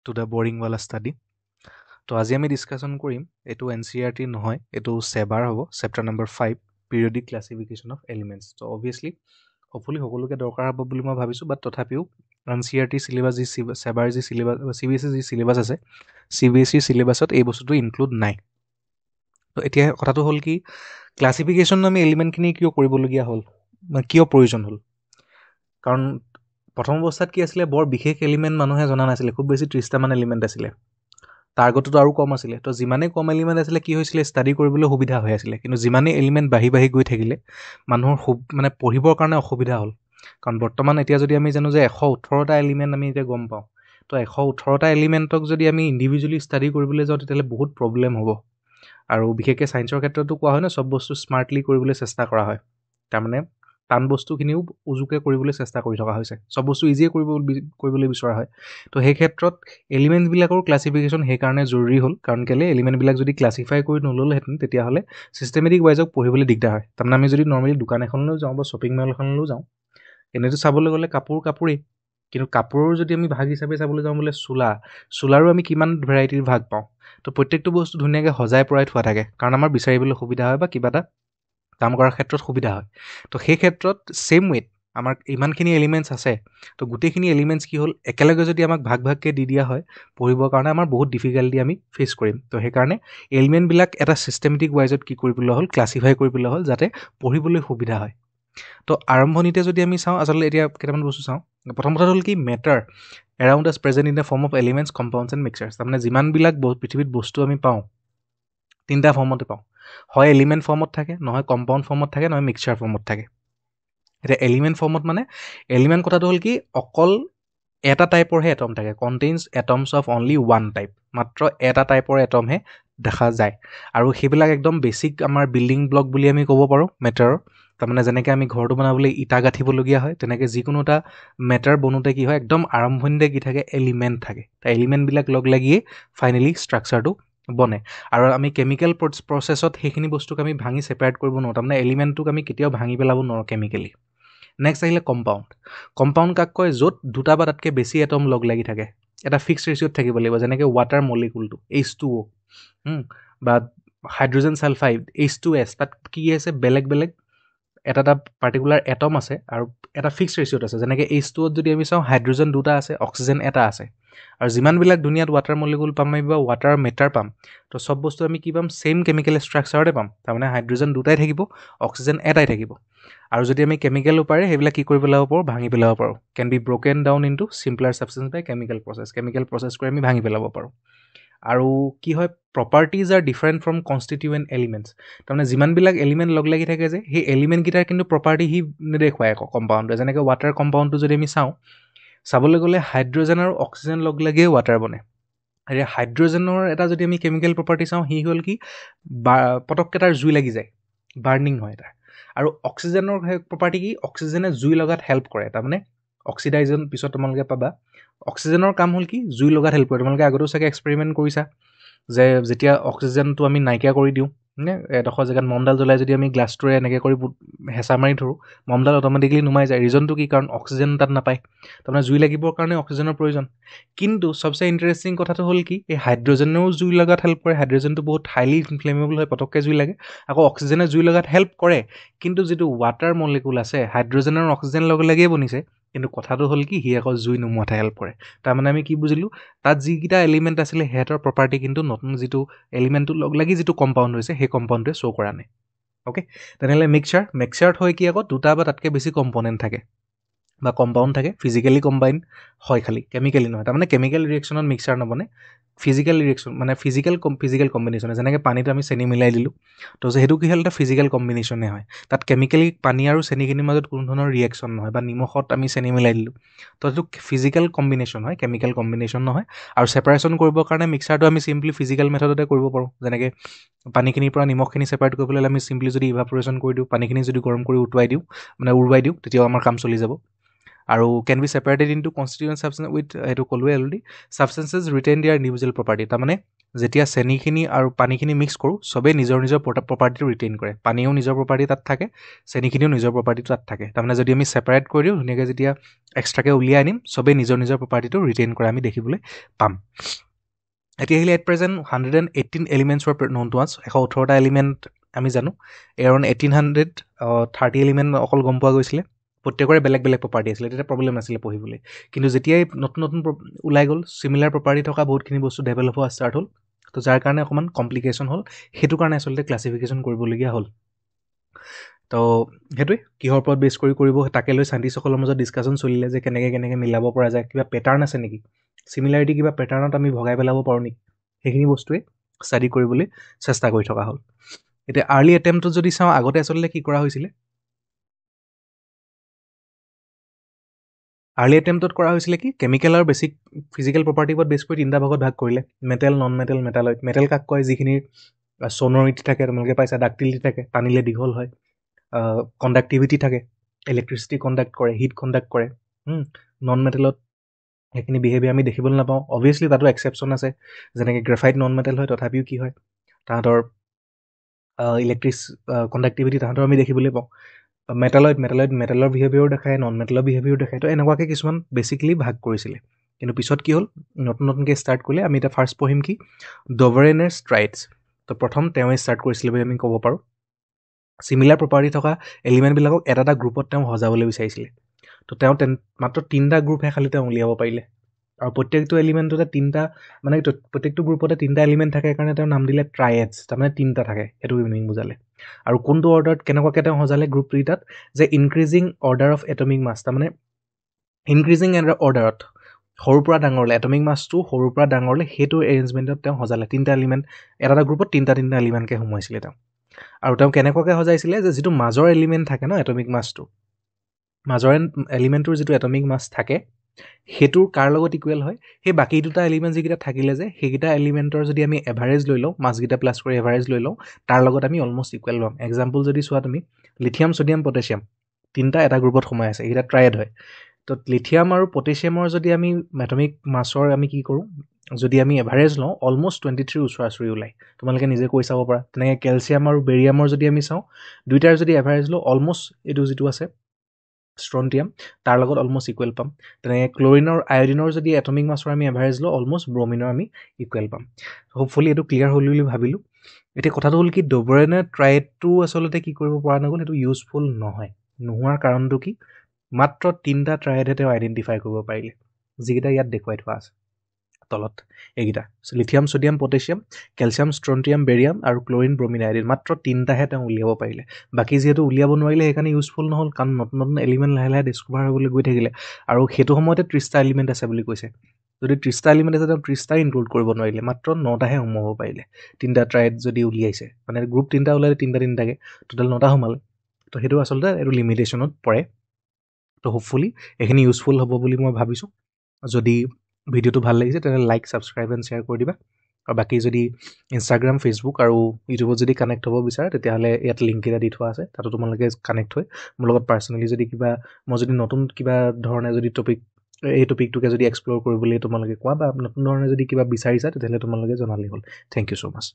to the boring wala study. তো আজি আমি ডিসকাশন কৰিম এটো এনসিইআৰটি নহয় এটো সেবাৰ হ'ব chapter number 5 periodic classification of elements তো অবভিয়াসলি হপফুলি সকলোকে দৰকাৰ হ'ব বুলি মই ভাবিছো বাট তথাপিও এনসিইআৰটি সিলেবাস যি সেবাৰ যি সিলেবাস সিবিএসই যি সিলেবাস আছে সিবিএসই সিলেবাসত এই বস্তুটো ইনক্লুড নাই তো এতিয়া কথাটো হ'ল কি ক্লাসিফিকেশন আমি এলিমেন্টখিনি কিয় কৰিবলগীয়া হ'ল মানে কিয় প্ৰয়োজন হ'ল কাৰণ প্ৰথম অৱস্থাত কি আছিলে বৰ বিশেষ এলিমেন্ট মানুহে জনা নাছিলে খুব বেছি 30টা মান এলিমেন্ট আছিলে তাৰ আগতেতো আৰু কম আছিলে তো যিমানে কম এলিমেন্ট আছিলে কি হৈছিলে ষ্টাডি কৰিবলৈ সুবিধা হৈ আছিলে কিন্তু যিমানে এলিমেন্ট বাঢ়ি গৈ থাকিলে মানুহৰ মানে পঢ়িবৰ কাৰণে অসুবিধা হ'ল কাৰণ বৰ্তমান এতিয়া যদি আমি জানো যে 118টা এলিমেন্ট আমি এতিয়া গম পাওঁ তো 118টা এলিমেন্টক যদি আমি ইন্ডিভিজুৱেলি ষ্টাডি কৰিবলৈ যাওঁ তেতিয়ালে বহুত প্ৰবলেম হ'ব আৰু বিশেষকৈ সায়েন্সৰ ক্ষেত্ৰতো কোৱা হয় না সব বস্তু স্মাৰ্টলি কৰিবলৈ চেষ্টা কৰা হয় তাৰ মানে টান বস্তুখিনিও উজুকে কৰিবলৈ চেষ্টা কৰি থকা হৈছে সব বস্তু ইজিয়ে কৰিবলৈ বিচৰা হয় তো সেই ক্ষেত্ৰত এলিমেন্ট বিলাকৰ ক্লাসিফিকেশন হে কাৰণে জৰুৰী হ'ল কাৰণ কেলে এলিমেন্ট বিলাক যদি ক্লাসিফাই কৰি নললেহেঁতেন তেতিয়া হলে সিস্টেমেটিক ওয়াইজক পঢ়িবলৈ দিগদাৰ হয় তাৰমানে আমি যদি নৰমালি দোকান এখনলৈ যাওঁ বা শ্বপিং মল এখনলৈ যাওঁ এনেটো চাবলৈ গ'লে কাপোৰেই কিন্তু কাপোৰৰ যদি আমি ভাগ হিচাপে চাবলৈ যাওঁ বোলে চোলাৰো আমি কিমান ভেৰাইটিৰ ভাগ পাওঁ তো প্ৰত্যেকটো বস্তু ধুনীয়াকৈ সজাই পৰাই থোৱা থাকে কাৰণ আমাৰ বিচাৰিবলৈ সুবিধা হয় বা কিবা এটা কাম কৰাৰ ক্ষেত্ৰত সুবিধা হয় তো সেই ক্ষেত্ৰত সেম ওয়েট আমাৰ ইমানখিনি এলিমেন্টস আছে তো গোটেইখিনি এলিমেন্টস কি হ'ল একেলগে যদি আমাক ভাগকে দি দিয়া হয় পঢ়িবৰ কাৰণে আমাৰ বহুত ডিফিকাল্টি আমি ফেস কৰিম তো সেই কাৰণে এলিমেন্ট বিলাক এটা সিস্টেমেটিক ওয়াইজত কি কৰিবলৈ হ'ল ক্লাসিফাই কৰিবলৈ হ'ল যাতে পঢ়িবলৈ সুবিধা হয় তো আৰম্ভণিতে যদি আমি চাওঁ আসলে এতিয়া কেইটামান বস্তু চাওঁ প্ৰথম কথা হ'ল কি matter around us present in the form of elements compounds and mixtures তাৰমানে যিমান বিলাক পৃথিৱীত বস্তু আমি পাওঁ তিনটা ফৰ্মতে পাওঁ হয় এলিমেন্ট ফৰ্মত থাকে নহয় কম্পাউণ্ড ফৰ্মত থাকে নহয় মিক্সচাৰ ফৰ্মত থাকে এটা এলিমেন্ট ফৰ্মত মানে এলিমেন্ট কথাটো হ'ল কি অকল এটা টাইপৰ হে এটম থাকে contains atoms of only one type মাত্ৰ এটা টাইপৰ এটম হে দেখা যায় আৰু সেইবিলাক একদম বেসিক আমাৰ বিল্ডিং ব্লক বুলি আমি ক'ব পাৰো মেটাৰৰ তাৰমানে যেনেকৈ আমি ঘৰটো বনাবলৈ ইটা গাঁঠিবলগীয়া হয় তেনেকৈ যিকোনো এটা মেটাৰ বনোতে কি হয় একদম আৰম্ভণিতে কি থাকে এলিমেন্ট থাকে তাৰ এলিমেন্টবিলাক লগ লাগিয়ে ফাইনেলি ষ্ট্ৰাকচাৰটো বনে আৰু আমি কেমিক্যাল প্ৰসেছত সেইখিনি বস্তুক আমি ভাঙি সেপাৰেট কৰিব নোৱাৰো তাৰমানে এলিমেন্টটোক আমি কেতিয়াও ভাঙি পেলাব নোৱাৰো কেমিক্যালি নেক্সট আহিলে কম্পাউণ্ড কাক কয় য'ত দুটা বা তাতকৈ বেছি এটম লগ লাগি থাকে এটা ফিক্সড ৰেচিঅ'ত থাকিব লাগিব যেনেকৈ ৱাটাৰ মলিকুলটো H2O বা হাইড্ৰোজেন সালফাইড H2S তাত কি আছে বেলেগ এটা পাৰ্টিকুলাৰ এটম আছে আৰু এটা ফিক্সড ৰেচিঅ'ত আছে যেনেকৈ H2O যদি আমি চাওঁ হাইড্ৰোজেন দুটা আছে অক্সিজেন এটা আছে আৰু যিমানবিলাক দুনিয়াত ৱাটাৰ মলিকুল পাম আমি বা ৱাটাৰ মেটাৰ পাম তো সব বস্তু আমি কি পাম সেম কেমিক্যাল ষ্ট্ৰাকচাৰতে পাম তাৰমানে হাইড্ৰোজেন দুটাই থাকিব অক্সিজেন এটাই থাকিব আৰু যদি আমি কেমিক্যাল উপায়ে সেইবিলাক কি কৰি পেলাব পাৰোঁ ভাঙি পেলাব পাৰোঁ can be broken down into simpler substance by chemical process কৰি আমি ভাঙি পেলাব পাৰোঁ আৰু কি হয় properties are different from constituent elements তাৰমানে যিমানবিলাক এলিমেণ্ট লগ লাগি থাকে যে সেই এলিমেণ্টকেইটাৰ কিন্তু প্ৰপাৰ্টি সি নেদেখুৱায় আকৌ কম্পাউণ্ডে যেনেকৈ ৱাটাৰ কম্পাউণ্ডটো যদি আমি চাবলৈ গ'লে হাইড্ৰোজেন আৰু অক্সিজেন লগ লাগিয়ে ৱাটাৰ বনে আৰু হাইড্ৰোজেনৰ এটা যদি আমি কেমিক্যাল প্ৰপাৰ্টি চাওঁ সি হ'ল কি পটককৈ তাৰ জুই লাগি যায় বাৰ্নিং হয় এটা আৰু অক্সিজেনৰ প্ৰপাৰ্টি কি অক্সিজেনে জুই লগাত হেল্প কৰে তাৰমানে অক্সিডাইজন পিছত তোমালোকে পাবা অক্সিজেনৰ কাম হ'ল কি জুই লগাত হেল্প কৰে তোমালোকে আগতেও চাগে এক্সপেৰিমেণ্ট কৰিছা যে যেতিয়া অক্সিজেনটো আমি নাইকিয়া কৰি দিওঁ নে এডোখৰ জেগাত মমডাল জ্বলাই যদি আমি গ্লাছটোৰে এনেকৈ কৰি হেঁচা মাৰি ধৰোঁ মমডাল অট'মেটিকলি নুমাই যায় ৰিজনটো কি কাৰণ অক্সিজেন তাত নাপায় তাৰমানে জুই লাগিবৰ কাৰণে অক্সিজেনৰ প্ৰয়োজন কিন্তু সবচে ইণ্টাৰেষ্টিং কথাটো হ'ল কি এই হাইড্ৰোজেনেও জুই লগাত হেল্প কৰে হাইড্ৰোজেনটো বহুত হাইলি ইনফ্লেমেবল হয় পটককৈ জুই লাগে আকৌ অক্সিজেনে জুই লগাত হেল্প কৰে কিন্তু যিটো ৱাটাৰ মলিকুল আছে হাইড্ৰোজেন আৰু অক্সিজেন লগ লাগিয়ে বনিছে কিন্তু কথাটো হ'ল কি সি আকৌ জুই নুমুৱাতে হেল্প কৰে তাৰমানে আমি কি বুজিলোঁ তাত যিকেইটা এলিমেণ্ট আছিলে সিহঁতৰ প্ৰপাৰ্টি কিন্তু নতুন যিটো এলিমেণ্টটো লগ লাগি যিটো কম্পাউণ্ড হৈছে সেই কম্পাউণ্ডটোৱে শ্ব' কৰা নাই অ'কে তেনেহ'লে মিক্সচাৰত হয় কি আকৌ দুটা বা তাতকৈ বেছি কম্পনেণ্ট থাকে বা কম্পাউণ্ড থাকে ফিজিকেলি কম্বাইন হয় খালি কেমিকেলি নহয় তাৰমানে কেমিকেল ৰিয়েকশ্যনত মিক্সচাৰ নবনে ফিজিকেল ৰিয়েকশ্যন মানে ফিজিকেল কম্বিনেশ্যন যেনেকৈ পানীত আমি চেনি মিলাই দিলোঁ তো সেইটো কি হ'ল এটা ফিজিকেল কম্বিনেশ্যনে হয় তাত কেমিকেলি পানী আৰু চেনিখিনিৰ মাজত কোনো ধৰণৰ ৰিয়েকশ্যন নহয় বা নিমখত আমি চেনি মিলাই দিলোঁ তো সেইটো ফিজিকেল কম্বিনেশ্যন হয় কেমিকেল কম্বিনেশ্যন নহয় আৰু ছেপাৰেশ্যন কৰিবৰ কাৰণে মিক্সাৰটো আমি চিম্পলি ফিজিকেল মেথডতে কৰিব পাৰোঁ যেনেকৈ পানীখিনিৰ পৰা নিমখখিনি ছেপাৰেট কৰিবলৈ আমি চিম্পলি যদি ইভাপৰেশ্যন কৰি দিওঁ পানীখিনি যদি গৰম কৰি উৰুৱাই দিওঁ তেতিয়াও আমাৰ কাম চলি যাব আৰু can be separated into constituent substance with এইটো ক'লোৱে already substances retain their individual property তাৰমানে যেতিয়া চেনিখিনি আৰু পানীখিনি মিক্স কৰোঁ চবেই নিজৰ নিজৰ প্ৰপাৰ্টিটো ৰিটেইন কৰে। পানীও নিজৰ প্ৰপাৰ্টি তাত থাকে, চেনিখিনিও নিজৰ প্ৰপাৰ্টিটো তাত থাকে। তাৰমানে যদি আমি ছেপাৰেট কৰি দিওঁ ধুনীয়াকৈ যেতিয়া এক্সট্ৰাকৈ উলিয়াই আনিম চবেই নিজৰ নিজৰ প্ৰপাৰ্টিটো ৰিটেইন কৰা আমি দেখিবলৈ পাম। এতিয়া আহিলে at present 118 elements for known to us. 118টা এলিমেণ্ট আমি জানো। এৰাউণ্ড 1830 এলিমেণ্ট অকল গম পোৱা গৈছিলে। প্ৰত্যেকৰে বেলেগ বেলেগ প্ৰপাৰ্টি আছিলে, তেতিয়া প্ৰব্লেম নাছিলে পঢ়িবলৈ। কিন্তু যেতিয়াই নতুন নতুন ওলাই গ'ল চিমিলাৰ প্ৰপাৰ্টি থকা বহুতখিনি বস্তু ডেভেলপ হোৱা ষ্টাৰ্ট হ'ল, তো যাৰ কাৰণে অকণমান কমপ্লিকেশ্যন হ'ল, সেইটো কাৰণে আচলতে ক্লাছিফিকেশ্যন কৰিবলগীয়া হ'ল। তো সেইটোৱে কিহৰ ওপৰত বেছ কৰিব তাকে লৈ চাইণ্টিষ্টসকলৰ মাজত ডিছকাশ্যন চলিলে যে কেনেকৈ মিলাব পৰা যায়, কিবা পেটাৰ্ণ আছে নেকি, চিমিলাৰিটি কিবা পেটাৰ্ণত আমি ভগাই পেলাব পাৰোঁ নেকি, সেইখিনি বস্তুৱে ষ্টাডি কৰিবলৈ চেষ্টা কৰি থকা হ'ল। এতিয়া আৰ্লি এটেম্পটত যদি চাওঁ আগতে আচলতে কি কৰা হৈছিলে, আৰ্লি এটেম্পটত কৰা হৈছিলে কি কেমিকেল আৰু বেছিক ফিজিকেল প্ৰপাৰ্টিৰ ওপৰত বেছ কৰি 3টা ভাগত ভাগ কৰিলে। Metal, non metal, metalloid. Metal কাক কয় যিখিনিৰ ছনৰিটি থাকে, তোমালোকে পাইছা ডাক্টিলিটি থাকে, টানিলে দীঘল হয়, কণ্ডাক্টিভিটি থাকে, ইলেক্ট্ৰিচিটি কণ্ডাক্ট কৰে, হিট কণ্ডাক্ট কৰে। নন মেটেলত সেইখিনি বিহেভিয়াৰ আমি দেখিবলৈ নাপাওঁ। অভিয়াছলি তাতো এক্সেপশ্যন আছে, যেনেকৈ গ্ৰেফাইট নন মেটেল হয়, তথাপিও কি হয় তাহাঁতৰ কণ্ডাক্টিভিটি তাহাঁতৰ আমি দেখিবলৈ পাওঁ। মেটেলৰ বিহেভিয়াৰো দেখায়, নন মেটেলৰ বিহেভিয়াৰো দেখায়। তো এনেকুৱাকৈ কিছুমান বেছিকেলি ভাগ কৰিছিলে। কিন্তু পিছত কি হ'ল নতুনকৈ ষ্টাৰ্ট কৰিলে। আমি এতিয়া ফাৰ্ষ্ট পঢ়িম কি ডভাৰেনাৰ ষ্ট্ৰাইটছ। তো প্ৰথম তেওঁৱে ষ্টাৰ্ট কৰিছিলে বুলি আমি ক'ব পাৰোঁ। চিমিলাৰ প্ৰপাৰ্টি থকা এলিমেণ্টবিলাকক এটা গ্ৰুপত তেওঁ সজাবলৈ বিচাৰিছিলে। তো তেওঁ মাত্ৰ 3টা গ্ৰুপহে খালি তেওঁ উলিয়াব পাৰিলে। আৰু প্ৰত্যেকটো এলিমেণ্টতে 3টা মানে প্ৰত্যেকটো গ্ৰুপতে 3টা এলিমেণ্ট থাকে কাৰণে তেওঁ নাম দিলে ট্ৰায়েডছ, তাৰমানে 3টা থাকে, সেইটো মিনিং বুজালে। আৰু কোনটো অৰ্ডাৰত কেনেকুৱাকৈ তেওঁ সজালে গ্ৰুপ 3টাত যে ইনক্ৰিজিং অৰ্ডাৰ অফ এটমিক মাছ, তাৰমানে ইনক্ৰিজিং অৰ্ডাৰত সৰুৰ পৰা ডাঙৰলৈ এটমিক মাছটো সৰুৰ পৰা ডাঙৰলৈ সেইটো এৰেঞ্জমেণ্টত তেওঁ সজালে। 3টা এলিমেণ্ট এটা গ্ৰুপত 3টা এলিমেণ্টকৈ সোমোৱাইছিলে তেওঁ। আৰু তেওঁ কেনেকুৱাকৈ সজাইছিলে যে যিটো মাজৰ এলিমেণ্ট থাকে ন এটমিক মাছটো, মাজৰ এলিমেণ্টটোৰ যিটো এটমিক মাছ থাকে সেইটোৰ কাৰ লগত ইকুৱেল হয়, সেই বাকী 2টা এলিমেণ্ট যিকেইটা থাকিলে যে সেইকেইটা এলিমেণ্টৰ যদি আমি এভাৰেজ লৈ লওঁ, মাছকেইটা প্লাছ কৰি এভাৰেজ লৈ লওঁ, তাৰ লগত আমি অলমষ্ট ইকুৱেল পাম। এক্সাম্পল যদি চোৱা তুমি লিথিয়াম, ছডিয়াম, পটেছিয়াম 3টা এটা গ্ৰুপত সোমাই আছে, এইকেইটা ট্ৰায়েড হয়। তো লিথিয়াম আৰু পটেছিয়ামৰ যদি আমি এটমিক মাছৰ আমি কি কৰোঁ, যদি আমি এভাৰেজ লওঁ অলমষ্ট 23 ওচৰা-ওচৰি ওলায়, তোমালোকে নিজে কৈ চাব পাৰা। তেনেকৈ কেলছিয়াম আৰু বেৰিয়ামৰ যদি আমি চাওঁ দুইটাৰ যদি এভাৰেজ লওঁ অলমষ্ট এইটো যিটো আছে ষ্ট্ৰণ্টিয়াম তাৰ লগত অলমষ্ট ইকুৱেল পাম। তেনেকৈ ক্লৰিনৰ আয়ডিনৰ যদি এটমিক মাছৰ আমি এভাৰেজ লওঁ অলমষ্ট ব্ৰমিনৰ আমি ইকুৱেল পাম। হোপফুলি এইটো ক্লিয়াৰ হ'ল বুলি ভাবিলোঁ। এতিয়া কথাটো হ'ল কি ডভাৰেনাৰ ট্ৰায়েডটো আচলতে কি কৰিব পৰা নগ'ল, সেইটো ইউজফুল নহয়। নোহোৱাৰ কাৰণটো কি মাত্ৰ 3টা ট্ৰায়েডহে তেওঁ আইডেণ্টিফাই কৰিব পাৰিলে, যিকেইটা ইয়াত দেখুৱাই থোৱা আছে তলত এইকেইটা lithium, sodium, potassium, calcium, strontium, barium আৰু ক্লৰিন, ব্ৰমিন, আয়ডিন মাত্ৰ 3টাহে তেওঁ উলিয়াব পাৰিলে। বাকী যিহেতু উলিয়াব নোৱাৰিলে সেইকাৰণে ইউজফুল নহ'ল, কাৰণ নতুন নতুন এলিমেণ্ট লাহে লাহে ডিছকভাৰ হ'বলৈ গৈ থাকিলে। আৰু সেইটো সময়তে 30টা এলিমেণ্ট আছে বুলি কৈছে। যদি 30টা এলিমেণ্ট আছে তেওঁ 30টা ইনক্লুড কৰিব নোৱাৰিলে, মাত্ৰ 9টাহে সোমাব পাৰিলে। 3টা ট্ৰায়েড যদি উলিয়াইছে মানে গ্ৰুপ 3টা ওলালে 3টাকে টোটেল 9টা সোমালে। তো সেইটো আচলতে এইটো লিমিটেশ্যনত পৰে। তো হোপফুলি এইখিনি ইউজফুল হ'ব বুলি মই ভাবিছোঁ। যদি ভিডিঅ'টো ভাল লাগিছে তেনেহ'লে লাইক, ছাবস্ক্ৰাইব এণ্ড শ্বেয়াৰ কৰি দিবা। আৰু বাকী যদি ইনষ্টাগ্ৰাম, ফেচবুক আৰু ইউটিউবত যদি কানেক্ট হ'ব বিচাৰে তেতিয়াহ'লে ইয়াত লিংক এটা দি থোৱা আছে, তাতো তোমালোকে কানেক্ট হৈ মোৰ লগত পাৰ্চনেলি যদি মই যদি নতুন কিবা ধৰণে যদি এই টপিকটোকে যদি এক্সপ্ল'ৰ কৰিবলৈ তোমালোকে কোৱা বা নতুন ধৰণে যদি কিবা বিচাৰিছা তেতিয়াহ'লে তোমালোকে জনালেই হ'ল। Thank you so' much.